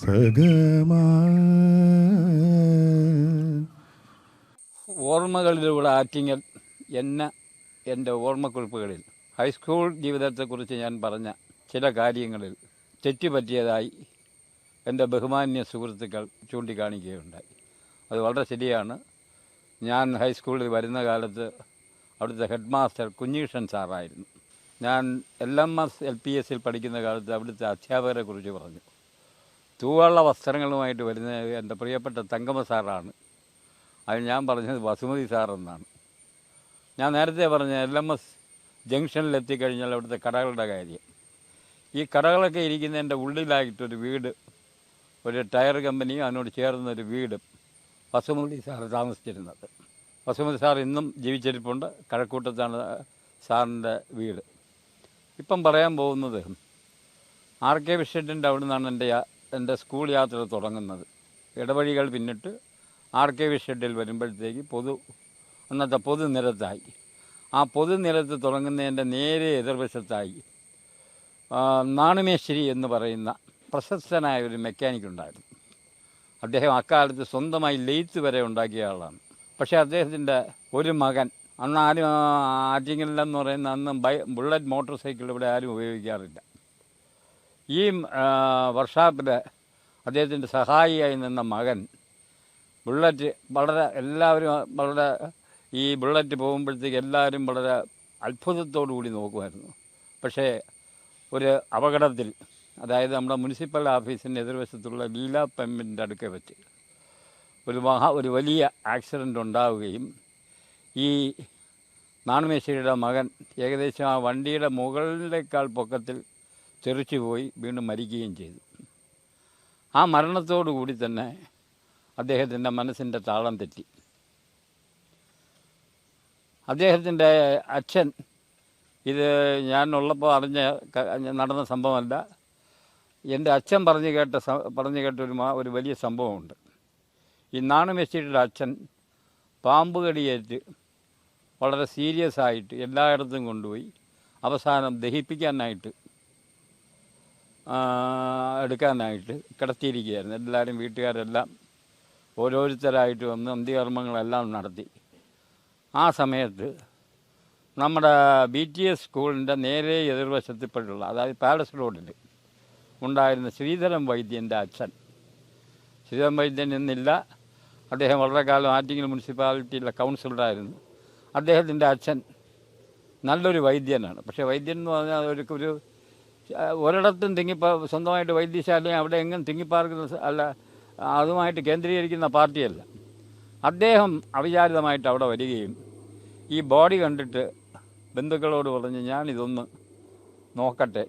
സഗമാ ഓർമ്മകളിലൂടെ ആറ്റിങ്ങൽ എൻ്റെ ഓർമ്മക്കുറിപ്പുകളിൽ ഹൈസ്കൂൾ ജീവിതത്തെക്കുറിച്ച് ഞാൻ പറഞ്ഞ ചില കാര്യങ്ങളിൽ തെറ്റുപറ്റിയതായി എൻ്റെ ബഹുമാന്യ സുഹൃത്തുക്കൾ ചൂണ്ടിക്കാണിക്കുകയുണ്ടായി. അത് വളരെ ശരിയാണ്. ഞാൻ ഹൈസ്കൂളിൽ വരുന്ന കാലത്ത് അവിടുത്തെ ഹെഡ് മാസ്റ്റർ കുഞ്ഞീഷൻ സാറായിരുന്നു. ഞാൻ LMS LPS പഠിക്കുന്ന കാലത്ത് അവിടുത്തെ അധ്യാപകരെ കുറിച്ച് പറഞ്ഞു. തൂവള്ള വസ്ത്രങ്ങളുമായിട്ട് വരുന്ന എൻ്റെ പ്രിയപ്പെട്ട തങ്കമ്മ സാറാണ്. അത് ഞാൻ പറഞ്ഞത് വസുമതി സാറെന്നാണ്. ഞാൻ നേരത്തെ പറഞ്ഞ LMS ജംഗ്ഷനിലെത്തിക്കഴിഞ്ഞാൽ അവിടുത്തെ കടകളുടെ കാര്യം. ഈ കടകളൊക്കെ ഇരിക്കുന്നതിൻ്റെ ഉള്ളിലായിട്ടൊരു വീട്, ഒരു ടയർ കമ്പനിയും അതിനോട് ചേർന്നൊരു വീടും വസുമതി സാർ താമസിച്ചിരുന്നത്. വസുമതി സാർ ഇന്നും ജീവിച്ചിരിപ്പുണ്ട്. കഴക്കൂട്ടത്താണ് സാറിൻ്റെ വീട്. ഇപ്പം പറയാൻ പോകുന്നത് RK വിഷയത്തിൻ്റെ അവിടെ നിന്നാണ് എൻ്റെ സ്കൂൾ യാത്ര തുടങ്ങുന്നത്. ഇടവഴികൾ പിന്നിട്ട് RK വിഷയത്തിൽ വരുമ്പോഴത്തേക്ക് അന്നത്തെ പൊതുനിരത്തായി. ആ പൊതുനിരത്ത് തുടങ്ങുന്നതിൻ്റെ നേരെ എതിർവശത്തായി നാണുമേശ്ശേരി എന്ന് പറയുന്ന പ്രശസ്തനായ ഒരു മെക്കാനിക് ഉണ്ടായിരുന്നു. അദ്ദേഹം അക്കാലത്ത് സ്വന്തമായി ലെയ്ത്ത് വരെ ഉണ്ടാക്കിയ ആളാണ്. പക്ഷേ അദ്ദേഹത്തിൻ്റെ ഒരു മകൻ, അന്ന് ആരും ആറ്റിങ്ങലെന്ന് പറയുന്ന അന്ന് ബുള്ളറ്റ് മോട്ടോർ സൈക്കിൾ ഇവിടെ ആരും ഉപയോഗിക്കാറില്ല. ഈ വർക്ക്ഷോപ്പിൽ അദ്ദേഹത്തിൻ്റെ സഹായിയായി നിന്ന മകൻ ബുള്ളറ്റ് വളരെ ഈ ബുള്ളറ്റ് പോകുമ്പോഴത്തേക്ക് എല്ലാവരും വളരെ അത്ഭുതത്തോടു കൂടി നോക്കുമായിരുന്നു. പക്ഷേ ഒരു അപകടത്തിൽ, അതായത് നമ്മുടെ മുനിസിപ്പൽ ഓഫീസിൻ്റെ എതിർവശത്തുള്ള ലീല പമ്പിൻ്റെ അടുക്ക വെച്ച് ഒരു വലിയ ആക്സിഡൻ്റ് ഉണ്ടാവുകയും ഈ നാണുമേശ്ശേരിയുടെ മകൻ ഏകദേശം ആ വണ്ടിയുടെ മുകളിലേക്കാൾ പൊക്കത്തിൽ തെറിച്ചു പോയി വീണ്ടും മരിക്കുകയും ചെയ്തു. ആ മരണത്തോടു കൂടി തന്നെ അദ്ദേഹത്തിൻ്റെ മനസ്സിൻ്റെ താളം തെറ്റി. പറഞ്ഞു അച്ഛൻ, ഇത് ഞാനുള്ളപ്പോൾ നടന്ന സംഭവമല്ല, എൻ്റെ അച്ഛൻ പറഞ്ഞു കേട്ട ഒരു വലിയ സംഭവമുണ്ട്. ഈ നാണുമേശ്ശേരിയുടെ അച്ഛൻ പാമ്പ് കടിയേറ്റ് വളരെ സീരിയസ് ആയിട്ട് എല്ലായിടത്തും കൊണ്ടുപോയി അവസാനം ദഹിപ്പിക്കാനായിട്ട് എടുക്കാനായിട്ട് കിടത്തിയിരിക്കുകയായിരുന്നു. എല്ലാവരും വീട്ടുകാരെല്ലാം ഓരോരുത്തരായിട്ട് വന്ന് അന്ത്യകർമ്മങ്ങളെല്ലാം നടത്തി. ആ സമയത്ത് നമ്മുടെ BTS സ്കൂളിൻ്റെ നേരെ എതിർവശത്തിപ്പോഴുള്ള, അതായത് പാലസ് റോഡിൽ ഉണ്ടായിരുന്ന ശ്രീധരൻ വൈദ്യൻ്റെ അച്ഛൻ, ശ്രീധരൻ വൈദ്യൻ ഇന്നില്ല, അദ്ദേഹം വളരെ കാലം ആറ്റിങ്ങൽ മുനിസിപ്പാലിറ്റിയിലെ കൗൺസിലറായിരുന്നു. അദ്ദേഹത്തിൻ്റെ അച്ഛൻ നല്ലൊരു വൈദ്യനാണ്. പക്ഷേ വൈദ്യൻ എന്ന് പറഞ്ഞാൽ ഒരു ഒരിടത്തും സ്വന്തമായിട്ട് വൈദ്യശാലയും അവിടെ എങ്ങും തിങ്ങിപ്പാർക്കുന്ന അല്ല, അതുമായിട്ട് കേന്ദ്രീകരിക്കുന്ന പാർട്ടിയല്ല. അദ്ദേഹം അവിചാരിതമായിട്ട് അവിടെ വരികയും ഈ ബോഡി കണ്ടിട്ട് ബന്ധുക്കളോട് പറഞ്ഞ്, ഞാനിതൊന്ന് നോക്കട്ടെ,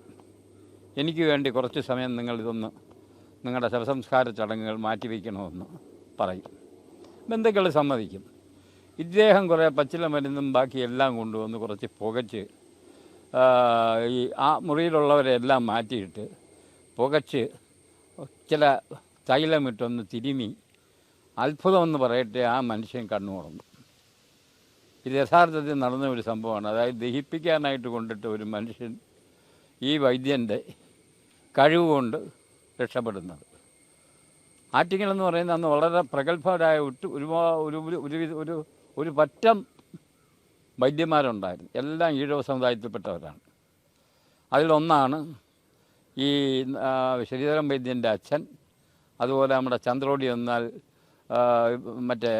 എനിക്ക് വേണ്ടി കുറച്ച് സമയം നിങ്ങളുടെ ശവസംസ്കാര ചടങ്ങുകൾ മാറ്റിവെക്കണമെന്ന് പറയും. ബന്ധുക്കൾ സമ്മതിക്കും. ഇദ്ദേഹം കുറേ പച്ചില മരുന്നും ബാക്കിയെല്ലാം കൊണ്ടുവന്ന് കുറച്ച് പുകച്ച് ആ മുറിയിലുള്ളവരെല്ലാം മാറ്റിയിട്ട് പുകച്ച് ചില തൈലമിട്ടൊന്ന് തിരുമി, അത്ഭുതമെന്ന് പറയട്ടെ, ആ മനുഷ്യൻ കണ്ണു തുറന്നു. ഇത് യഥാർത്ഥത്തിൽ നടന്ന ഒരു സംഭവമാണ്. അതായത് ദഹിപ്പിക്കാനായിട്ട് കൊണ്ടിട്ട് ഒരു മനുഷ്യൻ ഈ വൈദ്യൻ്റെ കഴിവുകൊണ്ട് രക്ഷപ്പെടുന്നത്. ആറ്റിങ്ങലെന്ന് പറയുന്നത് അന്ന് വളരെ പ്രഗത്ഭരായ ഒരു പറ്റം വൈദ്യന്മാരുണ്ടായിരുന്നു. എല്ലാം ഈഴവ സമുദായത്തിൽപ്പെട്ടവരാണ്. അതിലൊന്നാണ് ഈ ശ്രീധരൻ വൈദ്യൻ്റെ അച്ഛൻ. അതുപോലെ നമ്മുടെ ചന്ദ്രോടി എന്നാൽ മറ്റേ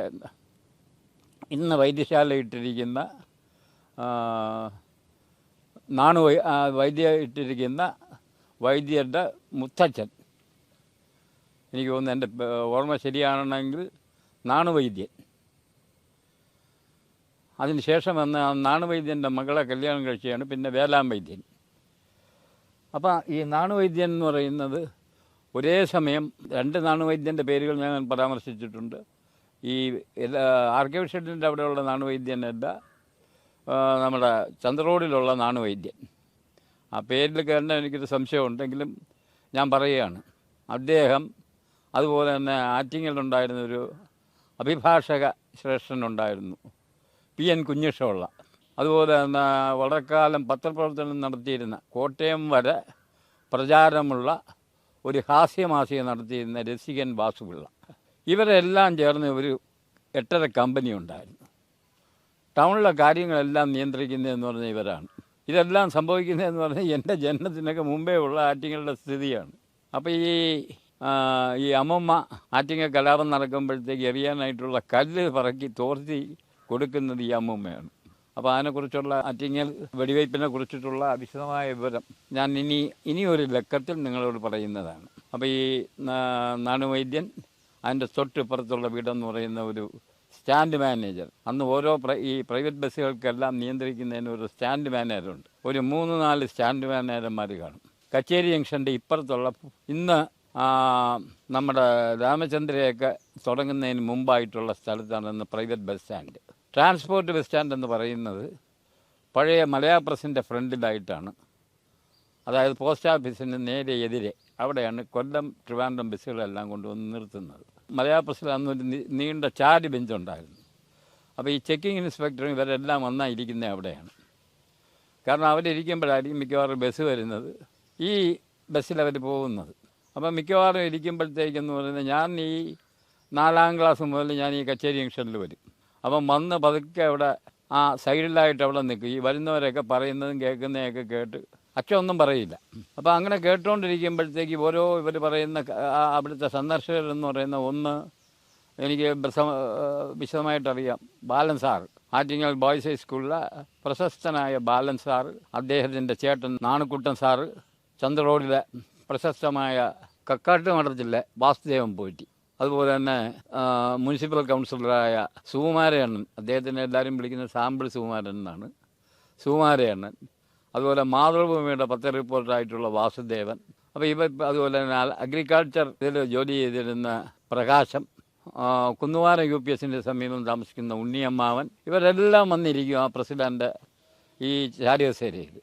ഇന്ന് വൈദ്യശാല ഇട്ടിരിക്കുന്ന വൈദ്യരുടെ മുത്തച്ഛൻ, എനിക്ക് തോന്നുന്നു, എൻ്റെ ഓർമ്മ ശരിയാണെങ്കിൽ നാണുവൈദ്യൻ. അതിനുശേഷം വന്ന നാണുവൈദ്യൻ്റെ മകളെ കല്യാണം കഴിക്കുകയാണ് പിന്നെ വേലാം വൈദ്യൻ. അപ്പം ഈ നാണുവൈദ്യൻ എന്ന് പറയുന്നത് ഒരേ സമയം 2 നാണുവൈദ്യൻ്റെ പേരുകൾ ഞാൻ പരാമർശിച്ചിട്ടുണ്ട്. ഈ RK വിഷയത്തിൻ്റെ അവിടെയുള്ള നാണുവൈദ്യനല്ല, നമ്മുടെ ചന്ദ്രറോഡിലുള്ള നാണുവൈദ്യൻ. ആ പേരിൽ കയറേണ്ട എനിക്കൊരു സംശയമുണ്ടെങ്കിലും ഞാൻ പറയുകയാണ്. അദ്ദേഹം അതുപോലെ തന്നെ ആറ്റിങ്ങലുണ്ടായിരുന്നൊരു അഭിഭാഷക ശ്രേഷ്ഠനുണ്ടായിരുന്നു, PN കുഞ്ഞിഷമുള്ള. അതുപോലെ തന്നെ വളരെക്കാലം പത്രപ്രവർത്തനം നടത്തിയിരുന്ന, കോട്ടയം വരെ പ്രചാരമുള്ള ഒരു ഹാസ്യമാസിക നടത്തിയിരുന്ന രസികൻ വാസുപിള്ള, ഇവരെല്ലാം ചേർന്ന് ഒരു 8.5 കമ്പനി ഉണ്ടായിരുന്നു. ടൗണിലെ കാര്യങ്ങളെല്ലാം നിയന്ത്രിക്കുന്നതെന്ന് പറഞ്ഞാൽ ഇവരാണ്. ഇതെല്ലാം സംഭവിക്കുന്നതെന്ന് പറഞ്ഞാൽ എൻ്റെ ജനനത്തിനൊക്കെ മുമ്പേ ഉള്ള ആറ്റിങ്ങളുടെ സ്ഥിതിയാണ്. അപ്പോൾ ഈ അമ്മമ്മ ആറ്റിങ്ങ കലാപം നടക്കുമ്പോഴത്തേക്ക് എറിയാനായിട്ടുള്ള കല്ല് പറക്കി തോർത്തി കൊടുക്കുന്നത് ഈ അമ്മമ്മയാണ്. അപ്പോൾ അതിനെക്കുറിച്ചുള്ള ആറ്റിങ്ങൽ വെടിവയ്പ്പിനെ കുറിച്ചിട്ടുള്ള വിശദമായ വിവരം ഞാൻ ഇനി ഒരു ലക്കത്തിൽ നിങ്ങളോട് പറയുന്നതാണ്. അപ്പോൾ ഈ നാണുവൈദ്യൻ, അതിൻ്റെ തൊട്ടിപ്പുറത്തുള്ള വീടെന്ന് പറയുന്ന ഒരു സ്റ്റാൻഡ് മാനേജർ, അന്ന് ഓരോ ഈ പ്രൈവറ്റ് ബസ്സുകൾക്കെല്ലാം നിയന്ത്രിക്കുന്നതിന് ഒരു സ്റ്റാൻഡ് മാനേജറുണ്ട്. ഒരു 3-4 സ്റ്റാൻഡ് മാനേജർമാർ കാണും. കച്ചേരി ജംഗ്ഷൻ്റെ ഇപ്പുറത്തുള്ള ഇന്ന് നമ്മുടെ രാമചന്ദ്രയൊക്കെ തുടങ്ങുന്നതിന് മുമ്പായിട്ടുള്ള സ്ഥലത്താണ് ഇന്ന് private bus stand. Transport bus stand എന്ന് പറയുന്നത് പഴയ മലയാ പ്രസിൻ്റെ ഫ്രണ്ടിലായിട്ടാണ്. അതായത് പോസ്റ്റ് ഓഫീസിന് നേരെ എതിരെ അവിടെയാണ് കൊല്ലം ട്രിവാൻഡ്രം ബസ്സുകളെല്ലാം കൊണ്ടുവന്ന് നിർത്തുന്നത്. മലയാ പ്രസിൽ അന്നൊരു നീണ്ട ചാരി ബെഞ്ചുണ്ടായിരുന്നു. അപ്പോൾ ഈ ചെക്കിംഗ് ഇൻസ്പെക്ടറും ഇവരെല്ലാം വന്നായിരിക്കുന്നത് അവിടെയാണ്. കാരണം അവരിയ്ക്കുമ്പോഴായിരിക്കും മിക്കവാറും ബസ് വരുന്നത്, ഈ ബസ്സിൽ അവർ പോകുന്നത്. അപ്പം മിക്കവാറും ഇരിക്കുമ്പോഴത്തേക്കെന്ന് പറയുന്നത് ഞാൻ ഈ 4ാം ക്ലാസ് മുതൽ ഞാൻ ഈ കച്ചേരി ജംഗ്ഷനിൽ വരും. അപ്പം വന്ന് പതുക്കെ അവിടെ ആ സൈഡിലായിട്ട് അവിടെ നിൽക്കും. ഈ വരുന്നവരൊക്കെ പറയുന്നതും കേൾക്കുന്നതൊക്കെ കേട്ട് അച്ഛനൊന്നും പറയില്ല. അപ്പോൾ അങ്ങനെ കേട്ടുകൊണ്ടിരിക്കുമ്പോഴത്തേക്ക് ഓരോ ഇവർ പറയുന്ന അവിടുത്തെ സന്ദർശകരെന്ന് പറയുന്ന ഒന്ന് എനിക്ക് വിശദമായിട്ടറിയാം. ബാലൻ സാർ, ആറ്റിങ്ങൽ ബോയ്സ് ഹൈസ്കൂളിലെ പ്രശസ്തനായ ബാലൻ സാർ, അദ്ദേഹത്തിൻ്റെ ചേട്ടൻ നാണുക്കുട്ടൻ സാറ്, ചന്ദ്ര റോഡിലെ പ്രശസ്തമായ കക്കാട്ട് മഠത്തിലെ വാസുദേവൻ പോറ്റി, അതുപോലെ തന്നെ മുനിസിപ്പൽ കൗൺസിലറായ സുകുമാരണ്ണൻ, അദ്ദേഹത്തിന് എല്ലാവരും വിളിക്കുന്നത് സാമ്പിൾ സുകുമാരൻ എന്നാണ്, സുകുമാരണ്ണൻ, അതുപോലെ മാതൃഭൂമിയുടെ പത്ര റിപ്പോർട്ടറായിട്ടുള്ള വാസുദേവൻ. അപ്പോൾ അതുപോലെ തന്നെ അഗ്രികൾച്ചർ ഇതിൽ ജോലി ചെയ്തിരുന്ന പ്രകാശം, കുന്നുവാരം UPSൻ്റെ സമീപം താമസിക്കുന്ന ഉണ്ണിയമ്മാവൻ, ഇവരെല്ലാം വന്നിരിക്കും ആ പ്രസിഡൻ്റ് ഈ ചാരികസേരയിൽ.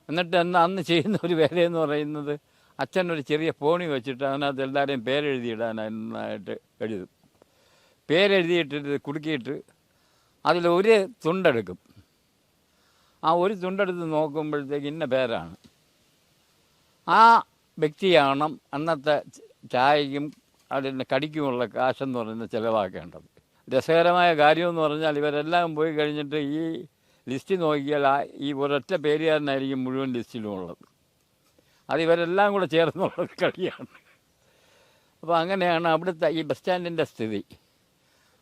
എന്നിട്ട് അന്ന് ചെയ്യുന്ന ഒരു വേലയെന്ന് പറയുന്നത് അച്ഛനൊരു ചെറിയ ഫോണി വെച്ചിട്ട് അതിനകത്ത് എല്ലാവരെയും പേരെഴുതിയിടാനായിട്ട് എഴുതും. പേരെഴുതിയിട്ടിട്ട് കുടുക്കിയിട്ട് അതിലൊരു തുണ്ടെടുക്കും. ആ ഒരു തുണ്ടെടുത്ത് നോക്കുമ്പോഴത്തേക്ക് ഇന്ന പേരാണ്. ആ വ്യക്തിയാണ് അന്നത്തെ ചായയ്ക്കും അതിന് കടിക്കുമുള്ള കാശെന്ന് പറയുന്നത് ചിലവാക്കേണ്ടത്. രസകരമായ കാര്യമെന്ന് പറഞ്ഞാൽ ഇവരെല്ലാം പോയി കഴിഞ്ഞിട്ട് ഈ ലിസ്റ്റ് നോക്കിയാൽ ഈ ഒരൊറ്റ പേരുകാരനായിരിക്കും മുഴുവൻ ലിസ്റ്റിലുമുള്ളത്. അത് ഇവരെല്ലാം കൂടെ ചേർന്നുള്ള കളിയാണ്. അപ്പോൾ അങ്ങനെയാണ് അവിടുത്തെ ഈ ബസ് സ്റ്റാൻഡിൻ്റെ സ്ഥിതി.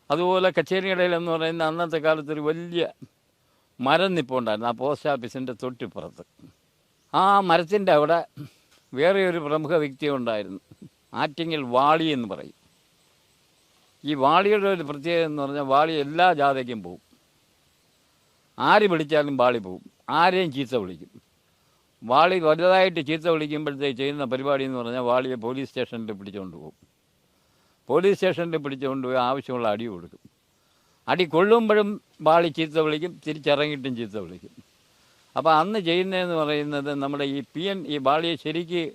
അതുപോലെ കച്ചേരിക്കടയിലെന്ന് പറയുന്ന അന്നത്തെ കാലത്തൊരു വലിയ മരം നിൽപ്പുണ്ടായിരുന്നു ആ പോസ്റ്റ് ഓഫീസിൻ്റെ തൊട്ടിപ്പുറത്ത്. ആ മരത്തിൻ്റെ അവിടെ വേറെ ഒരു പ്രമുഖ വ്യക്തി ഉണ്ടായിരുന്നു, ആറ്റിങ്ങൽ വാളി എന്ന് പറയും. ഈ വാളിയുടെ ഒരു പ്രത്യേകത എന്ന് പറഞ്ഞാൽ വാളി എല്ലാ ജാഥയ്ക്കും പോവും. ആര് വിളിച്ചാലും വാളി പോവും, ആരെയും ചീത്ത വിളിക്കും. വാളി വലുതായിട്ട് ചീത്ത വിളിക്കുമ്പോഴത്തേക്ക് ചെയ്യുന്ന പരിപാടി എന്ന് പറഞ്ഞാൽ വാളിയെ പോലീസ് സ്റ്റേഷനിൽ പിടിച്ചുകൊണ്ട് പോകും. പോലീസ് സ്റ്റേഷനിൽ പിടിച്ചുകൊണ്ട് പോയി ആവശ്യമുള്ള അടി കൊടുക്കും. അടി കൊള്ളുമ്പോഴും വാളി ചീത്ത വിളിക്കും, തിരിച്ചിറങ്ങിയിട്ടും ചീത്ത വിളിക്കും. അപ്പോൾ അന്ന് ചെയ്യുന്നതെന്ന് പറയുന്നത് നമ്മുടെ ഈ PN ഈ വാളിയെ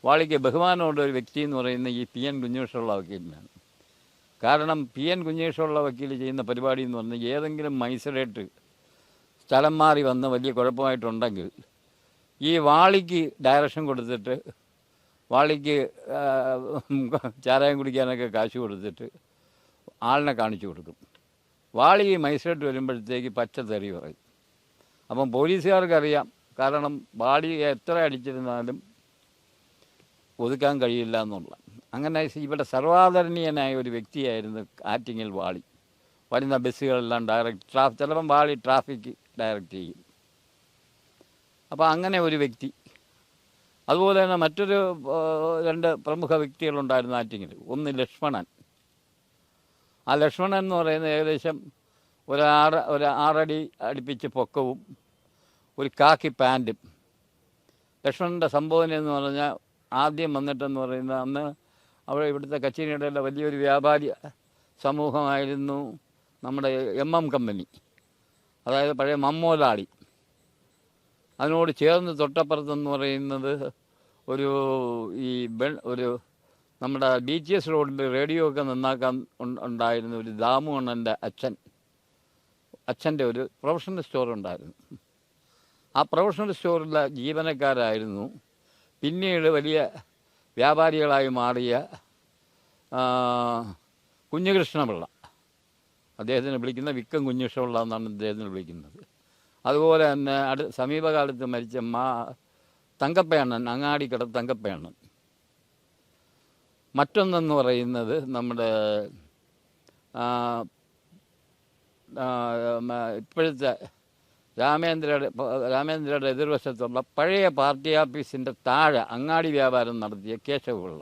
വാളിക്ക് ബഹുമാനമുള്ള ഒരു വ്യക്തി എന്ന് പറയുന്ന ഈ PN കുഞ്ഞേഷുള്ള വക്കീലിനാണ്. കാരണം PN കുഞ്ഞേഷുള്ള വക്കീൽ ചെയ്യുന്ന പരിപാടി എന്ന് പറഞ്ഞാൽ ഏതെങ്കിലും മജിസ്ട്രേറ്റ് സ്ഥലം മാറി വന്ന് വലിയ കുഴപ്പമായിട്ടുണ്ടെങ്കിൽ ഈ വാളിക്ക് ഡയറക്ഷൻ കൊടുത്തിട്ട് വാളിക്ക് ചാരായം കുടിക്കാനൊക്കെ കാശ് കൊടുത്തിട്ട് ആളിനെ കാണിച്ചു കൊടുക്കും. വാളി മജിസ്ട്രേറ്റ് വരുമ്പോഴത്തേക്ക് പച്ച തെറി പറയും. അപ്പം പോലീസുകാർക്കറിയാം, കാരണം വാളി എത്ര അടിച്ചിരുന്നാലും ഒതുക്കാൻ കഴിയില്ല എന്നുള്ള. അങ്ങനെ ഇവിടെ സർവാദരണീയനായ ഒരു വ്യക്തിയായിരുന്നു ആറ്റിങ്ങൽ വാളി. വരുന്ന ബസ്സുകളെല്ലാം ചിലപ്പം വാളി ട്രാഫിക് ഡയറക്റ്റ് ചെയ്യും. അപ്പോൾ അങ്ങനെ ഒരു വ്യക്തി. അതുപോലെ തന്നെ മറ്റൊരു 2 പ്രമുഖ വ്യക്തികളുണ്ടായിരുന്നു ആറ്റിങ്ങൽ. ഒന്ന് ലക്ഷ്മണൻ. ആ ലക്ഷ്മണൻ എന്ന് പറയുന്നത് ഏകദേശം ഒരു 6 അടി അടുപ്പിച്ച് പൊക്കവും ഒരു കാക്കി പാൻറ്റും. ലക്ഷ്മണൻ്റെ സംബോധന എന്ന് പറഞ്ഞാൽ ആദ്യം വന്നിട്ടെന്ന് പറയുന്നത് അന്ന് ഇവിടുത്തെ കച്ചേരിയുടെ വലിയൊരു വ്യാപാരി സമൂഹമായിരുന്നു നമ്മുടെ MM കമ്പനി, അതായത് പഴയ മമ്മോലാളി. അതിനോട് ചേർന്ന് തൊട്ടപ്പുറത്തെന്ന് പറയുന്നത് ഒരു നമ്മുടെ BTS റോഡിൽ റേഡിയോ ഒക്കെ നന്നാക്കാൻ ഉണ്ടായിരുന്ന ഒരു ദാമു അണ്ണൻ്റെ അച്ഛൻ്റെ ഒരു പ്രൊഫഷണൽ സ്റ്റോറുണ്ടായിരുന്നു. ആ പ്രൊഫഷണൽ സ്റ്റോറിലെ ജീവനക്കാരായിരുന്നു പിന്നീട് വലിയ വ്യാപാരികളായി മാറിയ കുഞ്ഞുകൃഷ്ണപിള്ള, അദ്ദേഹത്തിനെ വിളിക്കുന്ന വിക്കം കുഞ്ഞുകൃഷ്ണപിള്ള എന്നാണ് അദ്ദേഹത്തിനെ വിളിക്കുന്നത്. അതുപോലെ തന്നെ സമീപകാലത്ത് മരിച്ച തങ്കപ്പയണ്ണൻ, അങ്ങാടിക്കട തങ്കപ്പയണ്ണൻ. മറ്റൊന്നെന്ന് പറയുന്നത് നമ്മുടെ ഇപ്പോഴത്തെ രാമേന്ദ്രയുടെ എതിർവശത്തുള്ള പഴയ പാർട്ടി ഓഫീസിൻ്റെ താഴെ അങ്ങാടി വ്യാപാരം നടത്തിയ കേശവപിള്ള.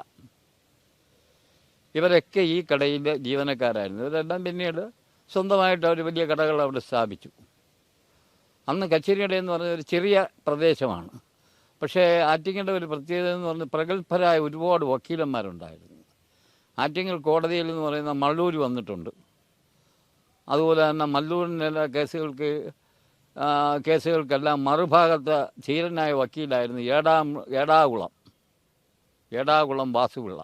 ഇവരൊക്കെ ഈ കടയിൽ ജീവനക്കാരായിരുന്നു. ഇവരെല്ലാം പിന്നീട് സ്വന്തമായിട്ട് അവർ വലിയ കടകൾ അവിടെ സ്ഥാപിച്ചു. അന്ന് കച്ചേരിക്കട എന്ന് പറഞ്ഞ ഒരു ചെറിയ പ്രദേശമാണ്. പക്ഷേ ആറ്റിങ്ങലിൻ്റെ ഒരു പ്രത്യേകത എന്ന് പറഞ്ഞാൽ പ്രഗത്ഭരായ ഒരുപാട് വക്കീലന്മാരുണ്ടായിരുന്നു. ആറ്റിങ്ങൽ കോടതിയിൽ എന്ന് പറയുന്ന മള്ളൂർ വന്നിട്ടുണ്ട്. അതുപോലെ തന്നെ മല്ലൂരിൻ്റെ കേസുകൾക്കെല്ലാം മറുഭാഗത്ത് ധീരനായ വക്കീലായിരുന്നു ഏടാകുളം വാസുപിള്ള.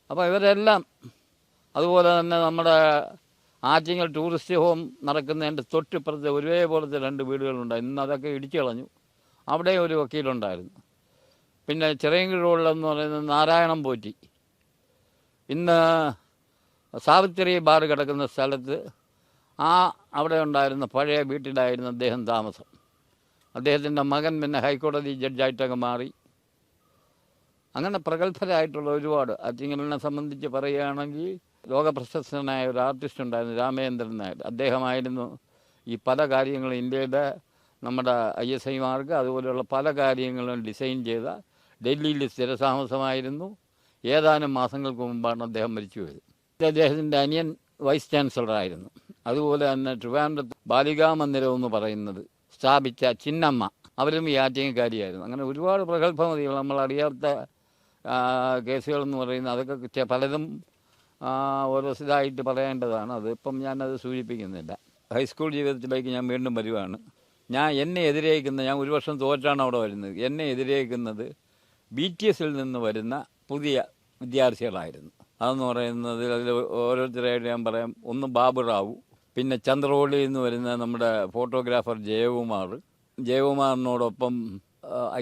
അപ്പോൾ ഇവരെല്ലാം, അതുപോലെ തന്നെ നമ്മുടെ ആറ്റിങ്ങൽ ടൂറിസ്റ്റ് ഹോം നടക്കുന്നതിൻ്റെ തൊട്ടിപ്പുറത്ത് ഒരേപോലത്തെ 2 വീടുകളുണ്ടായി. ഇന്ന് അതൊക്കെ ഇടിച്ചു കളഞ്ഞു. അവിടെ ഒരു വക്കീലുണ്ടായിരുന്നു. പിന്നെ ചിറയൻകീഴ് റോഡിലെന്ന് പറയുന്നത് നാരായണം പോറ്റി. ഇന്ന് സാവിത്രി ബാർ കിടക്കുന്ന സ്ഥലത്ത് അവിടെ ഉണ്ടായിരുന്ന പഴയ വീട്ടിലായിരുന്നു അദ്ദേഹം താമസം. അദ്ദേഹത്തിൻ്റെ മകൻ പിന്നെ ഹൈക്കോടതി ജഡ്ജായിട്ടൊക്കെ മാറി. അങ്ങനെ പ്രഗത്ഭരായിട്ടുള്ള ഒരുപാട്. ആറ്റിങ്ങലിനെ സംബന്ധിച്ച് പറയുകയാണെങ്കിൽ ലോകപ്രശസ്തനായ ഒരു ആർട്ടിസ്റ്റ് ഉണ്ടായിരുന്നു, രാമേന്ദ്രൻ നായർ. അദ്ദേഹമായിരുന്നു ഈ പല കാര്യങ്ങളും ഇന്ത്യയുടെ നമ്മുടെ ISIമാർക്ക് അതുപോലെയുള്ള പല കാര്യങ്ങളും ഡിസൈൻ ചെയ്ത. ഡൽഹിയിൽ സ്ഥിരതാമസമായിരുന്നു. ഏതാനും മാസങ്ങൾക്ക് മുമ്പാണ് അദ്ദേഹം മരിച്ചുപോയത്. അദ്ദേഹത്തിൻ്റെ അനിയൻ വൈസ് ചാൻസലറായിരുന്നു. അതുപോലെ തന്നെ ട്രിവാൻഡ്രത്ത് ബാലികാ മന്ദിരം എന്ന് പറയുന്നത് സ്ഥാപിച്ച ചിന്നമ്മ, അവരും ഈ ആറ്റിങ്ങക്കാരിയായിരുന്നു. അങ്ങനെ ഒരുപാട് പ്രഗത്ഭമതികൾ നമ്മളറിയാത്ത കേസുകളെന്ന് പറയുന്നത് അതൊക്കെ പലതും ഓരോ ഇതായിട്ട് പറയേണ്ടതാണ്. അതിപ്പം ഞാനത് സൂചിപ്പിക്കുന്നില്ല. ഹൈസ്കൂൾ ജീവിതത്തിലേക്ക് ഞാൻ വീണ്ടും വരുവാണ്. എന്നെ എതിരേക്കുന്ന, ഞാൻ ഒരു വർഷം തോറ്റാണ് അവിടെ വരുന്നത്. എന്നെ എതിരേക്കുന്നത് BTS നിന്ന് വരുന്ന പുതിയ വിദ്യാർത്ഥികളായിരുന്നു. അതെന്ന് പറയുന്നത് അതിൽ ഓരോരുത്തരായിട്ട് ഞാൻ പറയാം. ഒന്ന് ബാബു റാവു, പിന്നെ ചന്ദ്രവോളിയിൽ നിന്ന് വരുന്ന നമ്മുടെ ഫോട്ടോഗ്രാഫർ ജയകുമാറിനോടൊപ്പം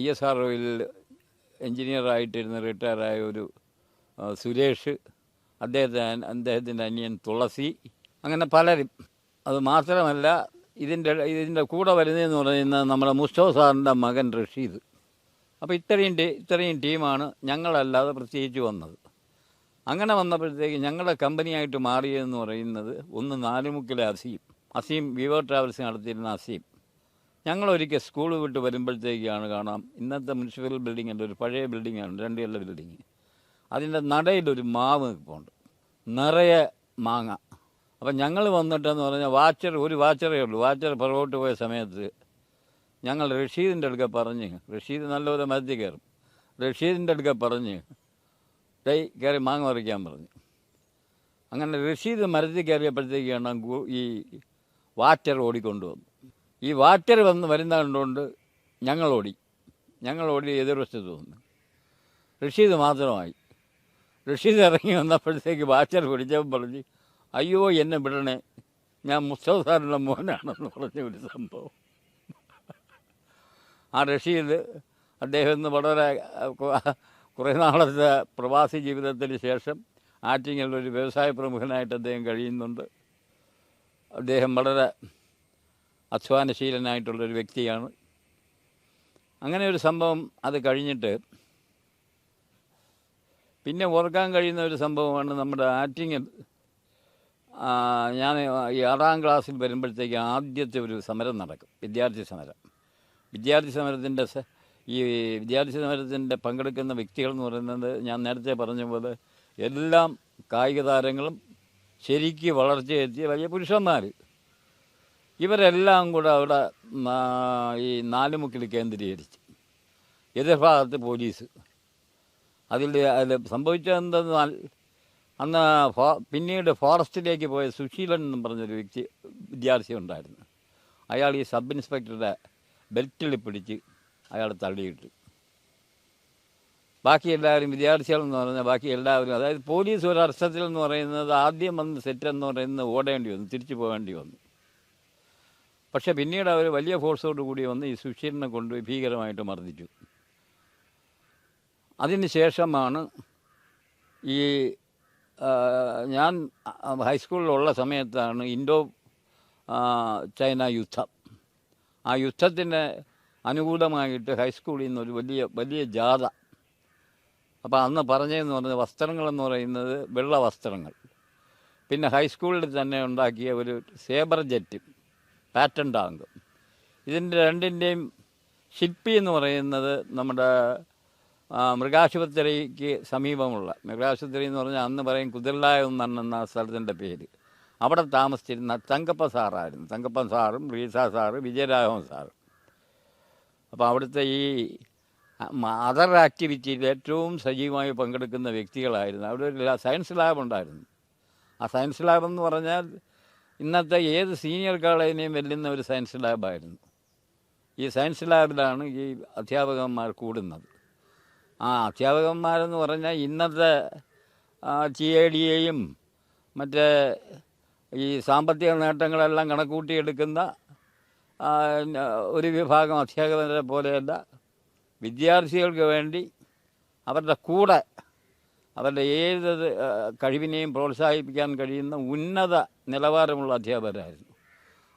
ISROയിൽ എൻജിനീയറായിട്ടിരുന്ന് റിട്ടയറായ ഒരു സുരേഷ്, അദ്ദേഹത്തിൻ്റെ അനിയൻ തുളസി, അങ്ങനെ പലരും. അത് മാത്രമല്ല ഇതിൻ്റെ കൂടെ വരുന്നതെന്ന് പറയുന്നത് നമ്മുടെ മുസ്തഫ സാറിൻ്റെ മകൻ റഷീദ്. അപ്പോൾ ഇത്രയും ടീമാണ് ഞങ്ങളല്ലാതെ പ്രത്യേകിച്ച് വന്നത്. അങ്ങനെ വന്നപ്പോഴത്തേക്ക് ഞങ്ങളുടെ കമ്പനിയായിട്ട് മാറിയതെന്ന് പറയുന്നത് ഒന്ന് നാലുമുക്കിലെ അസീം വിവോ ട്രാവൽസ് നടത്തിയിരുന്ന അസീം. ഞങ്ങളൊരിക്കൽ സ്കൂൾ വിട്ട് വരുമ്പോഴത്തേക്കാണ് കാണാം, ഇന്നത്തെ മുനിസിപ്പൽ ബിൽഡിങ്ങിൻ്റെ ഒരു പഴയ ബിൽഡിങ്ങാണ്, 2 നില ബിൽഡിങ്. അതിൻ്റെ നടയിലൊരു മാവ് നിൽപ്പുണ്ട്, നിറയെ മാങ്ങ. അപ്പം ഞങ്ങൾ വന്നിട്ടെന്ന് പറഞ്ഞാൽ ഒരു വാച്ചറേ ഉള്ളൂ. വാച്ചർ പുറകോട്ട് പോയ സമയത്ത് ഞങ്ങൾ റഷീദിൻ്റെ അടുക്ക പറഞ്ഞ്, റഷീദ് നല്ലപോലെ മരത്തിൽ കയറും, റഷീദിൻ്റെ അടുക്ക പറഞ്ഞ് കയറി മാങ്ങ പറിക്കാൻ പറഞ്ഞു. അങ്ങനെ റഷീദ് മരത്തിൽ കയറിയപ്പോഴത്തേക്കാണ് ഈ വാച്ചർ ഓടിക്കൊണ്ടുവന്നു. ഈ വാച്ചർ വരുന്ന കണ്ടുകൊണ്ട് ഞങ്ങളോടി എതിർവശത്ത് വന്നു. റഷീദ് മാത്രമായി. റഷീദ് ഇറങ്ങി വന്നപ്പോഴത്തേക്ക് വാച്ചർ പിടിച്ചപ്പോൾ പറഞ്ഞ്, അയ്യോ എന്നെ വിടണേ, ഞാൻ മുസ്തഫ സാറിൻ്റെ മോനാണെന്ന് പറഞ്ഞ ഒരു സംഭവം. ആ റഷീദ് അദ്ദേഹം ഇന്ന് വളരെ കുറേ നാളത്തെ പ്രവാസി ജീവിതത്തിന് ശേഷം ആറ്റിങ്ങലിലൊരു വ്യവസായ പ്രമുഖനായിട്ട് അദ്ദേഹം കഴിയുന്നുണ്ട്. അദ്ദേഹം വളരെ അധ്വാനശീലനായിട്ടുള്ളൊരു വ്യക്തിയാണ്. അങ്ങനെ ഒരു സംഭവം അത് കഴിഞ്ഞിട്ട് പിന്നെ ഓർക്കാൻ കഴിയുന്ന ഒരു സംഭവമാണ് നമ്മുടെ ആറ്റിങ്ങൽ. ഞാൻ ഈ 6ാം ക്ലാസ്സിൽ വരുമ്പോഴത്തേക്ക് ആദ്യത്തെ ഒരു സമരം നടക്കും, വിദ്യാർത്ഥി സമരത്തിൻ്റെ പങ്കെടുക്കുന്ന വ്യക്തികൾ എന്ന് പറയുന്നത് ഞാൻ നേരത്തെ പറഞ്ഞ പോലെ എല്ലാം കായിക താരങ്ങളും ശരിക്ക് വളർച്ചയെത്തിയ വലിയ പുരുഷന്മാർ. ഇവരെല്ലാം കൂടെ അവിടെ ഈ നാലുമുക്കിൽ കേന്ദ്രീകരിച്ച്, എതിർഭാഗത്ത് പോലീസ്. അതിൽ സംഭവിച്ചതെന്തെന്നാൽ അന്ന് പിന്നീട് ഫോറസ്റ്റിലേക്ക് പോയ സുശീലൻ എന്നും പറഞ്ഞൊരു വിദ്യാർത്ഥി ഉണ്ടായിരുന്നു. അയാൾ ഈ സബ് ഇൻസ്പെക്ടറുടെ ബെൽറ്റിൽ പിടിച്ച് അയാൾ തള്ളിയിട്ടു. ബാക്കി എല്ലാവരും വിദ്യാർത്ഥികളെന്ന് പറഞ്ഞാൽ ബാക്കി എല്ലാവരും, അതായത് പോലീസ് ഒരർത്ഥത്തിൽ എന്ന് പറയുന്നത് ആദ്യം വന്ന് സെറ്റെന്ന് പറയുന്നത് ഓടേണ്ടി വന്നു, തിരിച്ചു പോകേണ്ടി വന്നു. പക്ഷേ പിന്നീട് അവർ വലിയ ഫോഴ്സോട് കൂടി വന്ന് ഈ സുശീലനെ കൊണ്ടുപോയി ഭീകരമായിട്ട് മർദ്ദിച്ചു. അതിന് ശേഷമാണ് ഈ ഞാൻ ഹൈസ്കൂളിലുള്ള സമയത്താണ് ഇൻഡോ ചൈന യുദ്ധം. ആ യുദ്ധത്തിന് അനുകൂലമായിട്ട് ഹൈസ്കൂളിൽ നിന്നൊരു വലിയ ജാഥ. അപ്പോൾ അന്ന് പറഞ്ഞതെന്ന് പറഞ്ഞത് വസ്ത്രങ്ങളെന്ന് പറയുന്നത് വെള്ള വസ്ത്രങ്ങൾ, പിന്നെ ഹൈസ്കൂളിൽ തന്നെ ഉണ്ടാക്കിയ ഒരു സേബർ ജെറ്റ് പാറ്റൻ ടാങ്കും. ഇതിൻ്റെ രണ്ടിൻ്റെയും ശില്പി എന്ന് പറയുന്നത് നമ്മുടെ മൃഗാശുപത്രിക്ക് സമീപമുള്ള, മൃഗാശുപത്രി എന്ന് പറഞ്ഞാൽ അന്ന് പറയും കുതിരലായം എന്ന സ്ഥലത്തിൻ്റെ പേര്, അവിടെ താമസിച്ചിരുന്ന തങ്കപ്പ സാറായിരുന്നു. തങ്കപ്പൻ സാറും റീസ സാറ് വിജയരാഘവൻ സാറും. അപ്പോൾ അവിടുത്തെ ഈ അതർ ആക്ടിവിറ്റിയിൽ ഏറ്റവും സജീവമായി പങ്കെടുക്കുന്ന വ്യക്തികളായിരുന്നു. അവിടെ ഒരു സയൻസ് ലാബ് ഉണ്ടായിരുന്നു. ആ സയൻസ് ലാബെന്ന് പറഞ്ഞാൽ ഇന്നത്തെ ഏത് സീനിയർ കോളേജിനെയും വെല്ലുന്ന ഒരു സയൻസ് ലാബായിരുന്നു. ഈ സയൻസ് ലാബിലാണ് ഈ അധ്യാപകന്മാർ കൂടുന്നത്. ആ അധ്യാപകന്മാരെന്ന് പറഞ്ഞാൽ ഇന്നത്തെ TADയെയും മറ്റേ ഈ സാമ്പത്തിക നേട്ടങ്ങളെല്ലാം കണക്കൂട്ടിയെടുക്കുന്ന ഒരു വിഭാഗം അധ്യാപകരെ പോലെയല്ല, വിദ്യാർത്ഥികൾക്ക് വേണ്ടി അവരുടെ കൂടെ അവരുടെ ഏത് കഴിവിനെയും പ്രോത്സാഹിപ്പിക്കാൻ കഴിയുന്ന ഉന്നത നിലവാരമുള്ള അധ്യാപകരായിരുന്നു.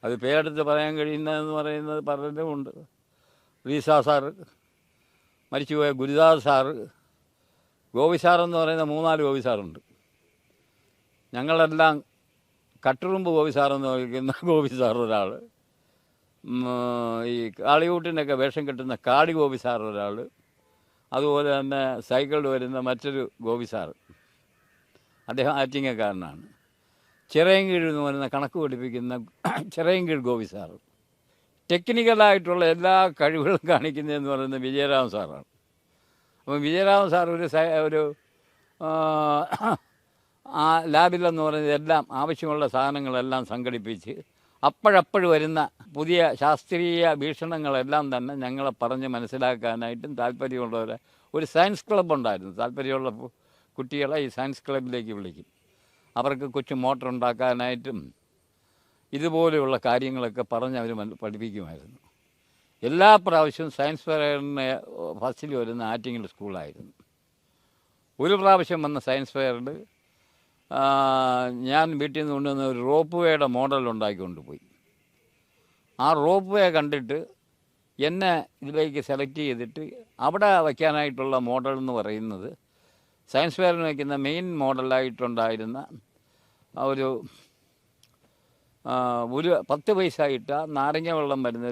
അത് പേരെടുത്ത് പറയാൻ കഴിയുന്നതെന്ന് പറയുന്നത് പലരുമുണ്ട്. റീസ സാറ്, മരിച്ചുപോയ ഗുരുദാസ് സാറ്, ഗോപി സാറെന്ന് പറയുന്ന 3-4 ഗോപി സാറുണ്ട്. ഞങ്ങളെല്ലാം കട്ടുറുമ്പ് ഗോപി സാറെന്ന് വിളിക്കുന്ന ഗോപി സാർ ഒരാൾ, ഈ കാളികൂട്ടിനൊക്കെ വേഷം കെട്ടുന്ന കാളി ഗോപി സാർ ഒരാൾ, അതുപോലെ തന്നെ സൈക്കിളിൽ വരുന്ന മറ്റൊരു ഗോപി സാറ്, അദ്ദേഹം ആറ്റിങ്ങക്കാരനാണ്. ചിറയൻകീഴ് എന്ന് പറയുന്ന കണക്ക് പഠിപ്പിക്കുന്ന ചിറയൻകീഴ് ഗോപി സാറ്. ടെക്നിക്കലായിട്ടുള്ള എല്ലാ കഴിവുകളും കാണിക്കുന്നതെന്ന് പറയുന്നത് വിജയരാമൻ സാറാണ്. അപ്പം വിജയരാമൻ സാർ ഒരു ആ ലാബിലെന്ന് പറയുന്നത് എല്ലാം ആവശ്യമുള്ള സാധനങ്ങളെല്ലാം സംഘടിപ്പിച്ച് അപ്പോഴപ്പോഴും വരുന്ന പുതിയ ശാസ്ത്രീയ വീക്ഷണങ്ങളെല്ലാം തന്നെ ഞങ്ങളെ പറഞ്ഞ് മനസ്സിലാക്കാനായിട്ടും താല്പര്യമുള്ളവരെ ഒരു സയൻസ് ക്ലബ്ബ് ഉണ്ടായിരുന്നു. താല്പര്യമുള്ള കുട്ടികളെ ഈ സയൻസ് ക്ലബിലേക്ക് വിളിക്കും. അവർക്ക് കൊച്ചു മോട്ടർ ഉണ്ടാക്കാനായിട്ടും ഇതുപോലെയുള്ള കാര്യങ്ങളൊക്കെ പറഞ്ഞ് അവർ പഠിപ്പിക്കുമായിരുന്നു. എല്ലാ പ്രാവശ്യവും സയൻസ് ഫെയറിന് ഫസ്റ്റിൽ വരുന്ന ആറ്റിങ്ങൽ സ്കൂളായിരുന്നു. ഒരു പ്രാവശ്യം വന്ന സയൻസ് ഫെയറിൽ ഞാൻ വീട്ടിൽ നിന്ന് കൊണ്ടുവന്ന ഒരു റോപ്പ് വേയുടെ മോഡൽ ഉണ്ടാക്കിക്കൊണ്ട് പോയി. ആ റോപ്പ് വേ കണ്ടിട്ട് എന്നെ ഇതിലേക്ക് സെലക്ട് ചെയ്തിട്ട് അവിടെ വയ്ക്കാനായിട്ടുള്ള മോഡൽ എന്ന് പറയുന്നത് സയൻസ് ഫെയറിന് വയ്ക്കുന്ന മെയിൻ മോഡലായിട്ടുണ്ടായിരുന്ന ഒരു 10 പൈസ ഇട്ട നാരങ്ങ വെള്ളം വരുന്ന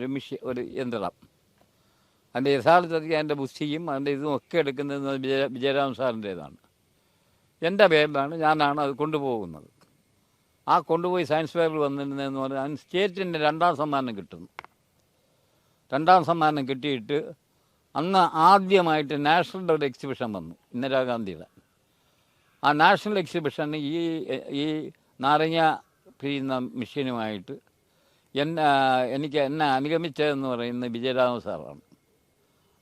ഒരു യന്ത്രം. അതിൻ്റെ യഥാർത്ഥത്തിൽ അതിൻ്റെ ബുദ്ധിയും അതിൻ്റെ ഇതും ഒക്കെ എടുക്കുന്നത് വിജയരാമൻ സാറിൻ്റേതാണ്. എൻ്റെ പേരിലാണ്, ഞാനാണ് അത് കൊണ്ടുപോകുന്നത്. ആ കൊണ്ടുപോയി സയൻസ് ഫെയറിൽ വന്നിരുന്നതെന്ന് പറഞ്ഞാൽ അതിന് സ്റ്റേറ്റിൻ്റെ 2ാം സമ്മാനം കിട്ടുന്നു. 2ാം സമ്മാനം കിട്ടിയിട്ട് അന്ന് ആദ്യമായിട്ട് നാഷണൽ ഒരു എക്സിബിഷൻ വന്നു, ഇന്ദിരാഗാന്ധിയുടെ. ആ നാഷണൽ എക്സിബിഷന് ഈ നാരങ്ങ പിഴിയുന്ന മെഷീനുമായിട്ട് എന്നെ അനുഗമിച്ചതെന്ന് പറയുന്നത് വിജയരാമൻ സാറാണ്.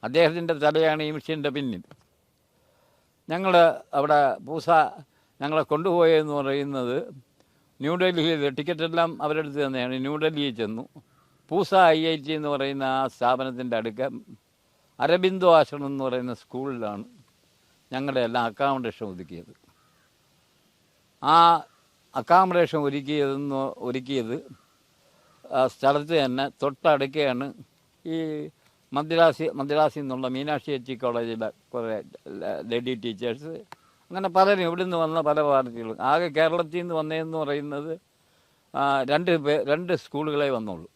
അദ്ദേഹത്തിൻ്റെ തലയാണ് ഈ മെഷീൻ്റെ പിന്നിൽ. ഞങ്ങൾ അവിടെ ഞങ്ങളെ കൊണ്ടുപോയെന്ന് പറയുന്നത് ന്യൂഡൽഹിയിൽ, ടിക്കറ്റെല്ലാം അവരെടുത്ത് തന്നെയാണ്. ന്യൂഡൽഹിയിൽ ചെന്നു. പൂസ IIT എന്ന് പറയുന്ന ആ സ്ഥാപനത്തിൻ്റെ അടുക്ക അരബിന്ദോ ആശ്രമം എന്ന് പറയുന്ന സ്കൂളിലാണ് ഞങ്ങളുടെ എല്ലാം അക്കോമഡേഷൻ ഒതുക്കിയത്. ആ അക്കോമഡേഷൻ ഒരുക്കിയത് സ്ഥലത്ത് തന്നെ തൊട്ടടുക്കെയാണ് ഈ മദ്രാസിൽ നിന്നുള്ള മീനാക്ഷി ചേച്ചി കോളേജിലെ കുറേ ലേഡി ടീച്ചേഴ്സ്, അങ്ങനെ പലരും ഇവിടെ നിന്ന് വന്ന പല പാർട്ടികളും. ആകെ കേരളത്തിൽ നിന്ന് വന്നതെന്ന് പറയുന്നത് 2 സ്കൂളുകളെ വന്നുള്ളൂ.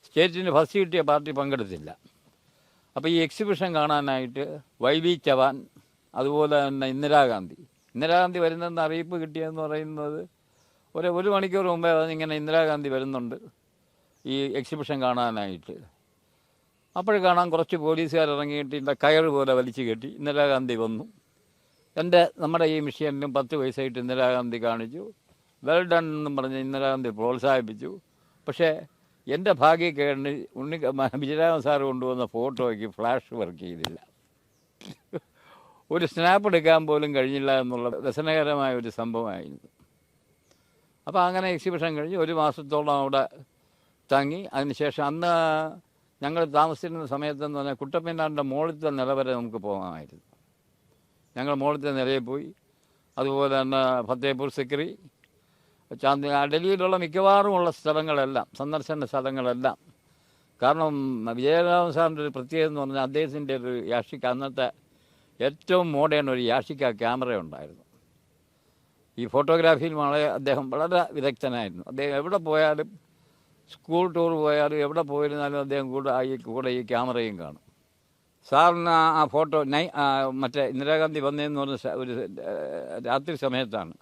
സ്റ്റേറ്റിന് ഫസ്റ്റ് കിട്ടിയ പാർട്ടി പങ്കെടുത്തില്ല. അപ്പോൾ ഈ എക്സിബിഷൻ കാണാനായിട്ട് YV ചവാൻ, അതുപോലെ തന്നെ ഇന്ദിരാഗാന്ധി വരുന്നതെന്ന് അറിയിപ്പ് കിട്ടിയെന്ന് പറയുന്നത് ഒരു മണിക്കൂർ മുമ്പേ ഇങ്ങനെ ഇന്ദിരാഗാന്ധി വരുന്നുണ്ട് ഈ എക്സിബിഷൻ കാണാനായിട്ട്. അപ്പോൾ കാണാൻ കുറച്ച് പോലീസുകാർ ഇറങ്ങിയിട്ട് ഇതിൻ്റെ കയറ് പോലെ വലിച്ചു കെട്ടി ഇന്ദിരാഗാന്ധി വന്നു. നമ്മുടെ ഈ മിഷീനിലും 10 പൈസ ഇട്ട് ഇന്ദിരാഗാന്ധി കാണിച്ചു. വെൽ ഡൺ എന്നും പറഞ്ഞ് ഇന്ദിരാഗാന്ധി പ്രോത്സാഹിപ്പിച്ചു. പക്ഷേ എൻ്റെ ഭാഗ്യക്കേടിന് വിജയരാമൻ സാറ് കൊണ്ടുവന്ന ഫോട്ടോയ്ക്ക് ഫ്ലാഷ് വർക്ക് ചെയ്തില്ല. ഒരു സ്നാപ്പ് എടുക്കാൻ പോലും കഴിഞ്ഞില്ല എന്നുള്ള രസകരമായ ഒരു സംഭവമായിരുന്നു. അപ്പോൾ അങ്ങനെ എക്സിബിഷൻ കഴിഞ്ഞ് 1 മാസത്തോളം അവിടെ തങ്ങി. അതിനുശേഷം അന്ന് ഞങ്ങൾ താമസിച്ചിരുന്ന സമയത്തെന്ന് പറഞ്ഞാൽ കുട്ടപ്പനാടിൻ്റെ മുകളിലത്തെ നില വരെ നമുക്ക് പോകാമായിരുന്നു. ഞങ്ങൾ മുകളിലത്തെ നിലയിൽ പോയി. അതുപോലെ തന്നെ ഫത്തേപൂർ സിക്രി, ഡൽഹിയിലുള്ള മിക്കവാറുമുള്ള സ്ഥലങ്ങളെല്ലാം, സന്ദർശന സ്ഥലങ്ങളെല്ലാം. കാരണം വിജയരാഘവൻ സാറിൻ്റെ ഒരു പ്രത്യേകത എന്ന് പറഞ്ഞാൽ അദ്ദേഹത്തിൻ്റെ ഒരു യാഷിക്ക, അന്നത്തെ ഏറ്റവും മോഡേൺ ഒരു യാഷിക്ക ക്യാമറ ഉണ്ടായിരുന്നു. ഈ ഫോട്ടോഗ്രാഫിയിൽ അദ്ദേഹം വളരെ വിദഗ്ധനായിരുന്നു. അദ്ദേഹം എവിടെ പോയാലും, സ്കൂൾ ടൂർ പോയാലും എവിടെ പോയിരുന്നാലും അദ്ദേഹം കൂടെ ഈ ക്യാമറയും കാണും. സാറിന് ആ ഫോട്ടോ മറ്റേ ഇന്ദിരാഗാന്ധി വന്നതെന്ന് പറഞ്ഞ ഒരു രാത്രി സമയത്താണ്.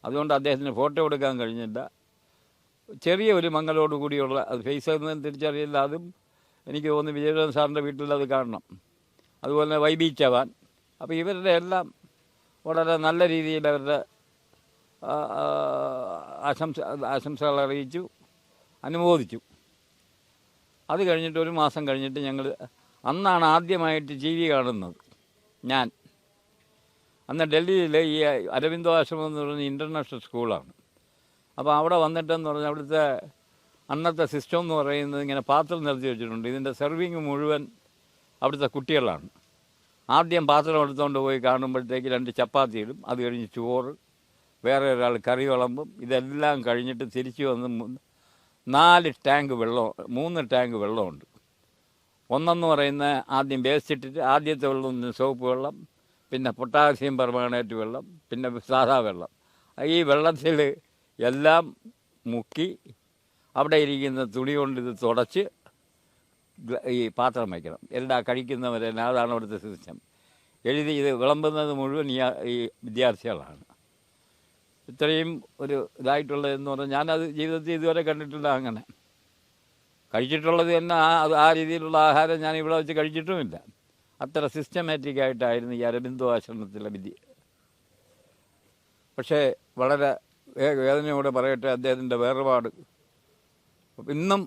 അതുകൊണ്ട് അദ്ദേഹത്തിന് ഫോട്ടോ എടുക്കാൻ കഴിഞ്ഞില്ല. ചെറിയ ഒരു മങ്ങലോട് കൂടിയുള്ള അത് ഫേസ് ഒന്നും തിരിച്ചറിയില്ല. അതും എനിക്ക് തോന്നുന്നു വിജയരാഘവൻ സാറിൻ്റെ വീട്ടിൽ അത് കാണണം. അതുപോലെ തന്നെ വൈബി ചവാൻ. അപ്പോൾ ഇവരുടെ എല്ലാം വളരെ നല്ല രീതിയിൽ അവരുടെ ആശംസകൾ അറിയിച്ചു, അനുമോദിച്ചു. അത് കഴിഞ്ഞിട്ട് ഒരു മാസം കഴിഞ്ഞിട്ട് ഞങ്ങൾ അന്നാണ് ആദ്യമായിട്ട് ടി വി കാണുന്നത്. ഞാൻ അന്ന് ഡൽഹിയിൽ ഈ അരവിന്ദോ ആശ്രമം എന്ന് പറയുന്ന ഇൻ്റർനാഷണൽ സ്കൂളാണ്. അപ്പോൾ അവിടെ വന്നിട്ടെന്ന് പറഞ്ഞാൽ അവിടുത്തെ അന്നത്തെ സിസ്റ്റം എന്ന് പറയുന്നത് ഇങ്ങനെ പാത്രം നിറച്ച് വെച്ചിട്ടുണ്ട്. ഇതിൻ്റെ സെർവിങ് മുഴുവൻ അവിടുത്തെ കുട്ടികളാണ്. ആദ്യം പാത്രം എടുത്തുകൊണ്ട് പോയി കാണുമ്പോഴത്തേക്ക് 2 ചപ്പാത്തി ഇടും. അത് കഴിഞ്ഞ് ചോറ്, വേറെ ഒരാൾ കറി വിളമ്പും. ഇതെല്ലാം കഴിഞ്ഞിട്ട് തിരിച്ചു വന്ന് 4 ടാങ്ക് വെള്ളം, 3 ടാങ്ക് വെള്ളമുണ്ട്. ഒന്നെന്ന് പറയുന്ന ആദ്യം വേസ്റ്റ് ഇട്ടിട്ട് ആദ്യത്തെ വെള്ളം സോപ്പ് വെള്ളം, പിന്നെ പൊട്ടാസ്യം പെർമാനേറ്റ് വെള്ളം, പിന്നെ സാധാ വെള്ളം. ഈ വെള്ളത്തിൽ എല്ലാം മുക്കി അവിടെ ഇരിക്കുന്ന തുണി കൊണ്ട് ഇത് തുടച്ച് ഈ പാത്രം വയ്ക്കണം. എല്ലാ കഴിക്കുന്നവരെല്ലാം അതാണ് അവിടുത്തെ സിസ്റ്റം. ഇത് വിളമ്പുന്നത് മുഴുവൻ ഈ വിദ്യാർത്ഥികളാണ്. ഇത്രയും ഒരു ഇതായിട്ടുള്ളതെന്ന് പറഞ്ഞാൽ ഞാനത് ജീവിതത്തിൽ ഇതുവരെ കണ്ടിട്ടില്ല. അങ്ങനെ കഴിച്ചിട്ടുള്ളത് തന്നെ ആ രീതിയിലുള്ള ആഹാരം ഞാൻ ഇവിടെ വെച്ച് കഴിച്ചിട്ടുമില്ല. അത്ര സിസ്റ്റമാറ്റിക് ആയിട്ടായിരുന്നു ഈ അരബിന്ദോ ആശ്രമത്തിലെ വിദ്യ. പക്ഷേ വളരെ വേദനയോടെ പറയട്ടെ, അദ്ദേഹത്തിൻ്റെ വേർപാട്, ഇന്നും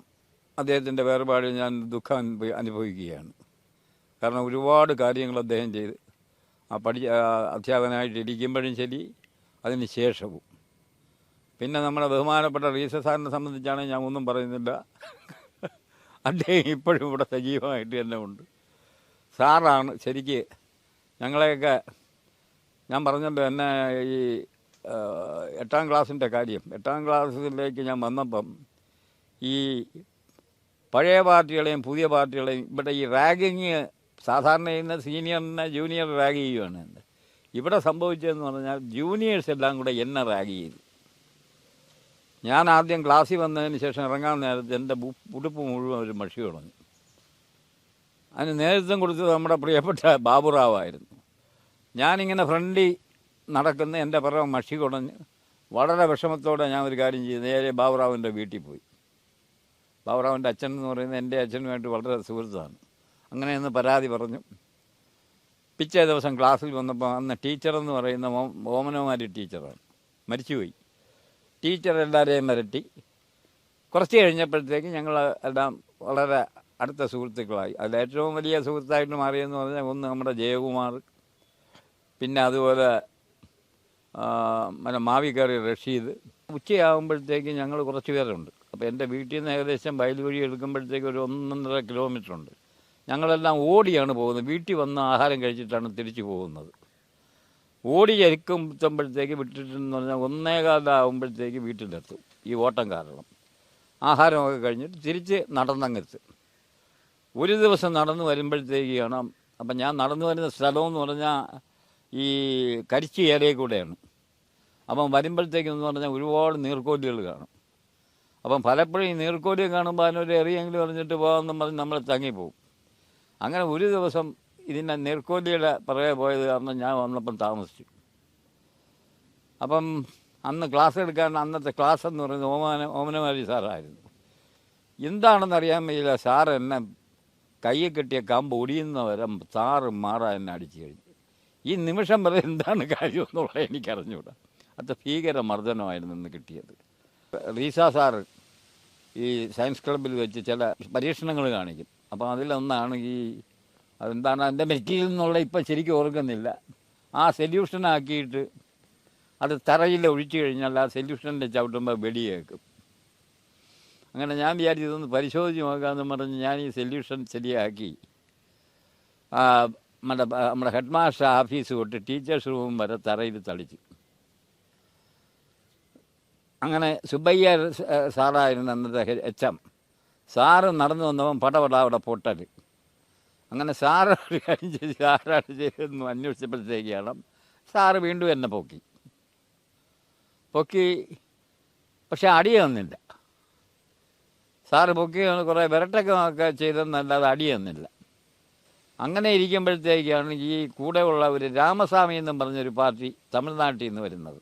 അദ്ദേഹത്തിൻ്റെ വേർപാടിൽ ഞാൻ ദുഃഖം അനുഭവിക്കുകയാണ്. കാരണം ഒരുപാട് കാര്യങ്ങൾ അദ്ദേഹം ചെയ്ത് അധ്യാപകനായിട്ട് ഇരിക്കുമ്പോഴും ശരി, അതിന് ശേഷവും. പിന്നെ നമ്മുടെ ബഹുമാനപ്പെട്ട റീസ സാറിനെ സംബന്ധിച്ചാണെങ്കിൽ ഞാൻ ഒന്നും പറയുന്നില്ല. അദ്ദേഹം ഇപ്പോഴും ഇവിടെ സജീവമായിട്ട് തന്നെ ഉണ്ട്. സാറാണ് ശരിക്ക് ഞങ്ങളെയൊക്കെ, ഞാൻ പറഞ്ഞല്ലോ എന്നെ ഈ 8ാം ക്ലാസ്സിൻ്റെ കാര്യം, 8ാം ക്ലാസ്സിലേക്ക് ഞാൻ വന്നപ്പം ഈ പഴയ പാർട്ടികളെയും പുതിയ പാർട്ടികളെയും ഇവിടെ ഈ റാഗിങ് സാധാരണ ചെയ്യുന്ന സീനിയറിനെ ജൂനിയർ റാഗ് ചെയ്യുകയാണ്. ഇവിടെ സംഭവിച്ചതെന്ന് പറഞ്ഞാൽ ജൂനിയേഴ്സ് എല്ലാം കൂടെ എന്നെ റാഗ് ചെയ്തു. ഞാൻ ആദ്യം ക്ലാസ്സിൽ വന്നതിന് ശേഷം ഇറങ്ങാൻ നേരത്ത് എൻ്റെ ഉടുപ്പ് മുഴുവൻ ഒരു മഷി തുടങ്ങി. അതിന് നേതൃത്വം കൊടുത്തത് നമ്മുടെ പ്രിയപ്പെട്ട ബാബുറാവായിരുന്നു. ഞാനിങ്ങനെ ഫ്രണ്ടിൽ നടക്കുന്ന എൻ്റെ പുറം മഷി കുടഞ്ഞ് വളരെ വിഷമത്തോടെ ഞാൻ ഒരു കാര്യം ചെയ്തു, നേരെ ബാബുറാവിൻ്റെ വീട്ടിൽ പോയി. ബാബുറാവിൻ്റെ അച്ഛൻ എന്ന് പറയുന്നത് എൻ്റെ അച്ഛനുമായിട്ട് വളരെ സുഹൃത്താണ്. അങ്ങനെയൊന്ന് പരാതി പറഞ്ഞു. പിറ്റേ ദിവസം ക്ലാസ്സിൽ വന്നപ്പോൾ അന്ന് ടീച്ചറെന്ന് പറയുന്ന ഓമനകുമാരി ടീച്ചറാണ്, മരിച്ചുപോയി. ടീച്ചർ എല്ലാവരെയും വരട്ടി. കുറച്ച് കഴിഞ്ഞപ്പോഴത്തേക്ക് ഞങ്ങൾ എല്ലാം വളരെ അടുത്ത സുഹൃത്തുക്കളായി. അതിൽ ഏറ്റവും വലിയ സുഹൃത്തായിട്ട് മാറിയെന്ന് പറഞ്ഞാൽ ഒന്ന് നമ്മുടെ ജയകുമാർ, പിന്നെ അതുപോലെ മാവിക്കറി റഷീദ്. ഉച്ചയാകുമ്പോഴത്തേക്ക് ഞങ്ങൾ കുറച്ച് പേരുണ്ട്. അപ്പോൾ എൻ്റെ വീട്ടിൽ നിന്ന് ഏകദേശം വയൽ വഴി എടുക്കുമ്പോഴത്തേക്ക് ഒരു 1.5 കിലോമീറ്ററുണ്ട്. ഞങ്ങളെല്ലാം ഓടിയാണ് പോകുന്നത്. വീട്ടിൽ വന്ന് ആഹാരം കഴിച്ചിട്ടാണ് തിരിച്ചു പോകുന്നത്. ഓടി എത്തുമ്പോഴത്തേക്ക് വിട്ടിട്ടെന്ന് പറഞ്ഞാൽ 1:15 ആകുമ്പോഴത്തേക്ക് വീട്ടിലെത്തും. ഈ ഓട്ടം കാരണം ആഹാരമൊക്കെ കഴിഞ്ഞിട്ട് തിരിച്ച് നടന്നങ്ങെത്തും. ഒരു ദിവസം നടന്നു വരുമ്പോഴത്തേക്ക് കാണാം. അപ്പം ഞാൻ നടന്നു വരുന്ന സ്ഥലമെന്ന് പറഞ്ഞാൽ ഈ കരിച്ചി ഏലയിൽ കൂടെയാണ്. അപ്പം വരുമ്പോഴത്തേക്കെന്ന് പറഞ്ഞാൽ ഒരുപാട് നീർക്കോലികൾ കാണും. അപ്പം പലപ്പോഴും ഈ നീർക്കോലി കാണുമ്പോൾ അതിനൊരു എറിയെങ്കിലും എറിഞ്ഞിട്ട് പോകാമെന്നും പറഞ്ഞ് നമ്മൾ തങ്ങിപ്പോവും. അങ്ങനെ ഒരു ദിവസം ഇതിൻ്റെ നീർക്കോലിയുടെ പുറകെ പോയത് കാരണം ഞാൻ വന്നപ്പം താമസിച്ചു. അപ്പം അന്ന് ക്ലാസ് എടുക്കാൻ അന്നത്തെ ക്ലാസ് എന്ന് പറയുന്നത് ഓമനമാരി സാറായിരുന്നു. എന്താണെന്നറിയാൻ വയ്യില്ല, സാറ് എന്നെ കയ്യെ കെട്ടിയ കമ്പ് ഒടിയുന്നവരെ സാറ് മാറാൻ എന്നെ അടിച്ചു കഴിഞ്ഞു. ഈ നിമിഷം വരെ എന്താണ് കാര്യമെന്നുള്ളത് എനിക്കറിഞ്ഞൂടാ. അത് ഭീകര മർദ്ദനമായിരുന്നു ഇന്ന് കിട്ടിയത്. റീസ സാറ് ഈ സയൻസ് ക്ലബ്ബിൽ വെച്ച് ചില പരീക്ഷണങ്ങൾ കാണിക്കും. അപ്പോൾ അതിലൊന്നാണ് അതെന്താണ് അതിൻ്റെ മെറ്റീരിയൽ എന്നുള്ള ഇപ്പം ശരിക്കും ഓർക്കുന്നില്ല. ആ സൊല്യൂഷനാക്കിയിട്ട് അത് തറയിൽ ഒഴിച്ചു കഴിഞ്ഞാൽ ആ സൊല്യൂഷൻ്റെ ചവിട്ടുമ്പോൾ വെടിയേക്കും. അങ്ങനെ ഞാൻ വിചാരിച്ചതൊന്ന് പരിശോധിച്ച് നോക്കാമെന്ന് പറഞ്ഞ് ഞാൻ ഈ സൊല്യൂഷൻ ശരിയാക്കി നമ്മുടെ ഹെഡ് മാസ്റ്റർ ഓഫീസ് തൊട്ട് ടീച്ചേഴ്സ് റൂം വരെ തറയിൽ തളിച്ചു. അങ്ങനെ സുബയ്യ സാറായിരുന്നു അന്നത്തെ എച്ച്.എം. സാറ് നടന്നു വന്നവൻ പടപട അവിടെ പൊട്ടൽ. അങ്ങനെ സാറ് കാര്യം ചെയ്ത് സാറാണ് ചെയ്തെന്ന് അന്വേഷിച്ചപ്പോഴത്തേക്കാണ് സാറ് വീണ്ടും എന്നെ പൊക്കി. പക്ഷെ അടി തന്നില്ല. സാറ് പൊക്കി കുറേ വിരട്ടൊക്കെ ചെയ്തെന്നല്ലാതെ അടി തന്നില്ല. അങ്ങനെ ഇരിക്കുമ്പോഴത്തേക്കാണ് ഈ കൂടെയുള്ള ഒരു രാമസ്വാമി എന്നും പറഞ്ഞൊരു പാർട്ടി തമിഴ്നാട്ടിൽ നിന്ന് വരുന്നത്.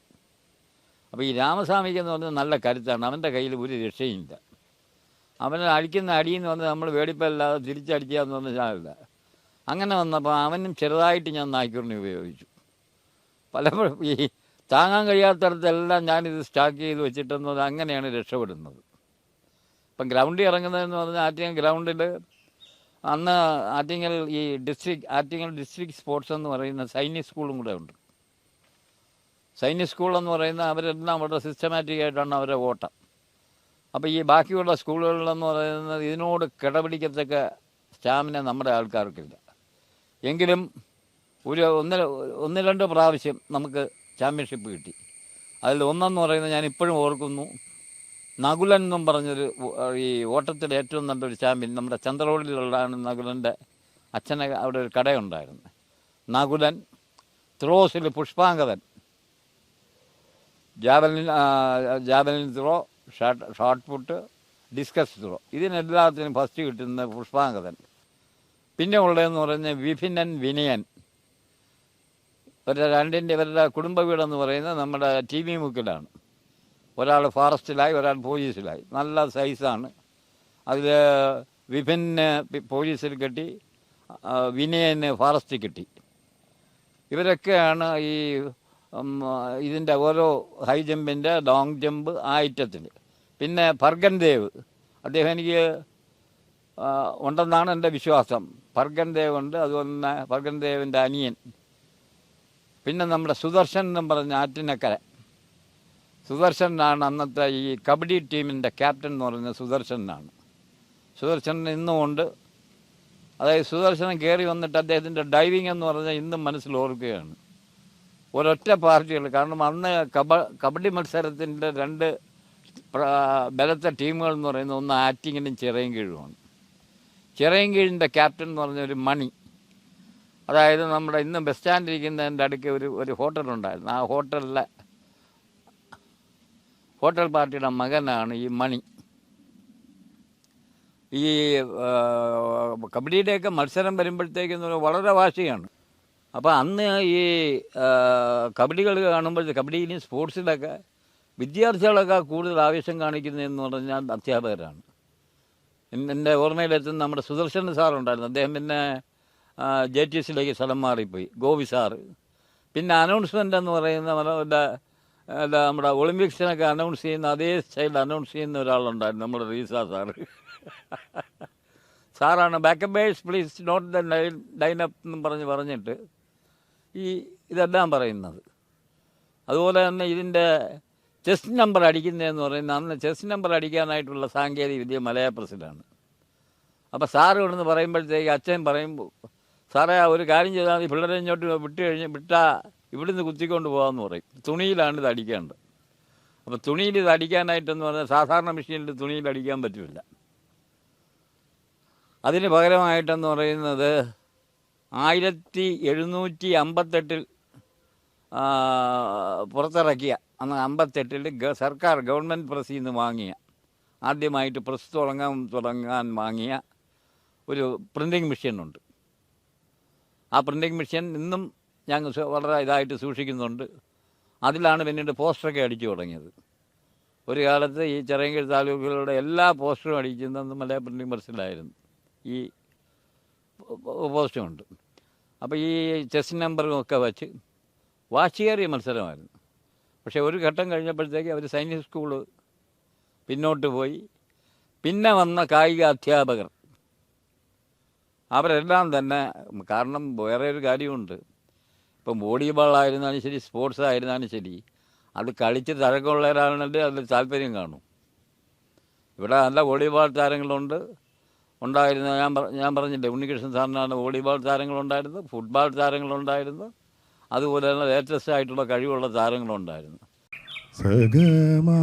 അപ്പോൾ ഈ രാമസ്വാമിക്ക് എന്ന് പറഞ്ഞാൽ നല്ല കരുത്താണ്. അവൻ്റെ കയ്യിൽ ഒരു രക്ഷയില്ല. അവന് അടിക്കുന്ന അടിയെന്ന് പറഞ്ഞാൽ നമ്മൾ വേടിപ്പല്ലാതെ തിരിച്ചടിക്കാന്ന് പറഞ്ഞാൽ അങ്ങനെ വന്നപ്പോൾ അവനും ചെറുതായിട്ട് ഞാൻ നായ്ക്കുറിനെ ഉപയോഗിച്ചു. പലപ്പോഴും ഈ താങ്ങാൻ കഴിയാത്തടത്തെല്ലാം ഞാനിത് സ്റ്റാക്ക് ചെയ്ത് വെച്ചിട്ടെന്നത് അങ്ങനെയാണ് രക്ഷപ്പെടുന്നത്. ഇപ്പം ഗ്രൗണ്ടിൽ ഇറങ്ങുന്നതെന്ന് പറഞ്ഞാൽ ആറ്റിങ്ങൽ ഗ്രൗണ്ടിൽ അന്ന് ആറ്റിങ്ങൽ ഈ ആറ്റിങ്ങൽ ഡിസ്ട്രിക്ട് സ്പോർട്സ് എന്ന് പറയുന്ന സൈനിക് സ്കൂളും കൂടെ ഉണ്ട്. സൈനിക് സ്കൂളെന്ന് പറയുന്ന അവരെല്ലാം വളരെ സിസ്റ്റമാറ്റിക്കായിട്ടാണ് അവരെ ഓട്ടം. അപ്പോൾ ഈ ബാക്കിയുള്ള സ്കൂളുകളിലെന്ന് പറയുന്നത് ഇതിനോട് കിടപിടിക്കത്തക്ക സ്റ്റാമിന നമ്മുടെ ആൾക്കാർക്കില്ല. എങ്കിലും ഒന്ന് രണ്ട് പ്രാവശ്യം നമുക്ക് ചാമ്പ്യൻഷിപ്പ് കിട്ടി. അതിൽ ഒന്നെന്ന് പറയുന്നത് ഞാൻ ഇപ്പോഴും ഓർക്കുന്നു, നകുലൻ എന്നും പറഞ്ഞൊരു ഈ ഓട്ടത്തിൽ ഏറ്റവും നല്ലൊരു ചാമ്പ്യൻ നമ്മുടെ ചന്ദ്രവള്ളിയിലുള്ളതാണ്. നകുലൻ്റെ അച്ഛനെ അവിടെ ഒരു കടയുണ്ടായിരുന്നു. നകുലൻ, ത്രോസിൽ Pushpangadan, javelin throw, shot put, discus throw, ഇതിനെല്ലാത്തിനും ഫസ്റ്റ് കിട്ടുന്ന പുഷ്പാങ്കതൻ. പിന്നെ ഉള്ളതെന്ന് പറഞ്ഞാൽ വിഭിന്നൻ, വിനയൻ. ഇവരുടെ കുടുംബ വീടെന്ന് പറയുന്നത് നമ്മുടെ TV മുക്കിലാണ്. ഒരാൾ ഫോറസ്റ്റിലായി, ഒരാൾ പോലീസിലായി. നല്ല സൈസാണ്. അതിൽ വിഭിന്ന് പോലീസിൽ കിട്ടി, വിനയന് ഫോറസ്റ്റിൽ കിട്ടി. ഇവരൊക്കെയാണ് ഈ ഇതിൻ്റെ ഓരോ ഹൈ ജമ്പിൻ്റെ ലോങ് ജമ്പ് ആ ഐറ്റത്തിൽ. പിന്നെ ഫർഗൻ ദേവ്, അദ്ദേഹം എനിക്ക് ഉണ്ടെന്നാണ് എൻ്റെ വിശ്വാസം. ഫർഗൻ ദേവ് ഉണ്ട്. അതുപോലെ തന്നെ ഫർഗൻ ദേവിൻ്റെ അനിയൻ. പിന്നെ നമ്മുടെ സുദർശൻ എന്നും പറഞ്ഞ ആറ്റിനക്കര സുദർശനാണ് അന്നത്തെ ഈ കബഡി ടീമിൻ്റെ ക്യാപ്റ്റൻ എന്ന് പറയുന്നത് സുദർശനാണ്. സുദർശൻ ഇന്നുമുണ്ട്. അതായത് സുദർശനം കയറി വന്നിട്ട് അദ്ദേഹത്തിൻ്റെ ഡൈവിങ് എന്ന് പറഞ്ഞാൽ ഇന്നും മനസ്സിൽ ഓർക്കുകയാണ്. ഒരൊറ്റ പാർട്ടികൾ. കാരണം അന്ന് കബഡി മത്സരത്തിൻ്റെ രണ്ട് ബലത്തെ ടീമുകൾ എന്ന് പറയുന്നത് ഒന്ന് ആറ്റിങ്ങലും ചിറയൻകീഴുമാണ്. ചിറയൻകീഴിൻ്റെ ക്യാപ്റ്റൻ എന്ന് പറഞ്ഞൊരു മണി, അതായത് നമ്മുടെ ഇന്ന് ബസ് സ്റ്റാൻഡിരിക്കുന്നതിൻ്റെ അടുക്ക് ഒരു ഹോട്ടലുണ്ടായിരുന്നു. ആ ഹോട്ടൽ പാർട്ടിയുടെ മകനാണ് ഈ മണി. ഈ കബഡിയുടെയൊക്കെ മത്സരം വരുമ്പോഴത്തേക്കെന്ന് വളരെ വാശിയാണ്. അപ്പോൾ അന്ന് ഈ കബഡികൾ കബഡിയിലും സ്പോർട്സിലൊക്കെ വിദ്യാർത്ഥികളൊക്കെ കൂടുതൽ ആവേശം കാണിക്കുന്നതെന്ന് പറഞ്ഞാൽ അധ്യാപകരാണ്. എൻ്റെ ഓർമ്മയിലെത്തുന്ന നമ്മുടെ സുദർശൻ സാറുണ്ടായിരുന്നു. അദ്ദേഹം പിന്നെ JTSയിലേക്ക് സ്ഥലം മാറിപ്പോയി. ഗോപി സാറ്. പിന്നെ അനൗൺസ്മെൻ്റ് എന്ന് പറയുന്ന നമ്മുടെ ഒളിമ്പിക്സിനൊക്കെ അനൗൺസ് ചെയ്യുന്ന അതേ സ്റ്റൈലിൽ അനൗൺസ് ചെയ്യുന്ന ഒരാളുണ്ടായിരുന്നു, നമ്മുടെ റീസ സാറ്. സാറാണ് ബാക്കബേഴ്സ് പ്ലീസ് നോട്ട് ദ ലൈനപ്പ് എന്നും പറഞ്ഞിട്ട് ഇതെല്ലാം പറയുന്നത്. അതുപോലെ തന്നെ ഇതിൻ്റെ ചെസ് നമ്പർ അടിക്കുന്നതെന്ന് പറയുന്നത് അന്ന് ചെസ് നമ്പർ അടിക്കാനായിട്ടുള്ള സാങ്കേതിക വിദ്യ മലയാപ്രസിലാണ്. അപ്പോൾ സാറ് ഇവിടുന്ന് പറയുമ്പോഴത്തേക്ക് അച്ഛൻ പറയുമ്പോൾ, സാറേ ഒരു കാര്യം ചെയ്താൽ മതി, പിള്ളേരെ ഇങ്ങോട്ട് വിട്ടാൽ ഇവിടുന്ന് കുത്തിക്കൊണ്ട് പോകാമെന്ന് പറയും. തുണിയിലാണ് ഇത് അടിക്കേണ്ടത്. അപ്പോൾ തുണിയിൽ ഇത് അടിക്കാനായിട്ടെന്ന് പറഞ്ഞാൽ സാധാരണ മെഷീനിൽ തുണിയിൽ അടിക്കാൻ പറ്റില്ല. അതിന് പകരമായിട്ടെന്ന് പറയുന്നത് 1758 പുറത്തിറക്കിയ, അന്ന് 58 സർക്കാർ ഗവൺമെൻറ് പ്രസ്സിൽ നിന്ന് വാങ്ങിയ, ആദ്യമായിട്ട് പ്രസ് തുടങ്ങാൻ വാങ്ങിയ ഒരു പ്രിൻറ്റിങ് മെഷീനുണ്ട്. ആ പ്രിൻറ്റിങ് മെഷീൻ ഇന്നും ഞങ്ങൾ വളരെ ഇതായിട്ട് സൂക്ഷിക്കുന്നുണ്ട്. അതിലാണ് പിന്നീട് പോസ്റ്ററൊക്കെ അടിച്ചു തുടങ്ങിയത്. ഒരു കാലത്ത് ഈ ചിറയൻകീഴ് താലൂക്കുകളുടെ എല്ലാ പോസ്റ്ററും അടിക്കുന്നത് മലയാള പ്രിൻറ്റിങ് പ്രസ്സിലായിരുന്നു. ഈ പോസ്റ്റുമുണ്ട്. അപ്പോൾ ഈ ചെസ് നമ്പറും ഒക്കെ വച്ച് വാശിയേറിയ മത്സരമായിരുന്നു. പക്ഷേ ഒരു ഘട്ടം കഴിഞ്ഞപ്പോഴത്തേക്ക് അവർ സൈനിക് സ്കൂള് പിന്നോട്ട് പോയി. പിന്നെ വന്ന കായിക അധ്യാപകർ അവരെല്ലാം തന്നെ, കാരണം വേറെ ഒരു കാര്യമുണ്ട്, ഇപ്പം വോളിബോൾ ആയിരുന്നാലും ശരി, സ്പോർട്സ് ആയിരുന്നാലും ശരി, അത് കളിച്ച് തഴക്കമുള്ള ഒരാളുണ്ട്, അതിൽ താല്പര്യം കാണും. ഇവിടെ നല്ല വോളിബോൾ താരങ്ങളുണ്ട്, ഉണ്ടായിരുന്ന ഞാൻ പറഞ്ഞില്ലേ, ഉണ്ണികൃഷ്ണൻ സാറിനാണ് വോളിബോൾ താരങ്ങളുണ്ടായിരുന്നു, ഫുട്ബോൾ താരങ്ങളുണ്ടായിരുന്നു, അതുപോലെ തന്നെ ലേറ്റസ്റ്റ് ആയിട്ടുള്ള കഴിവുള്ള താരങ്ങളുണ്ടായിരുന്നു. സഗമാ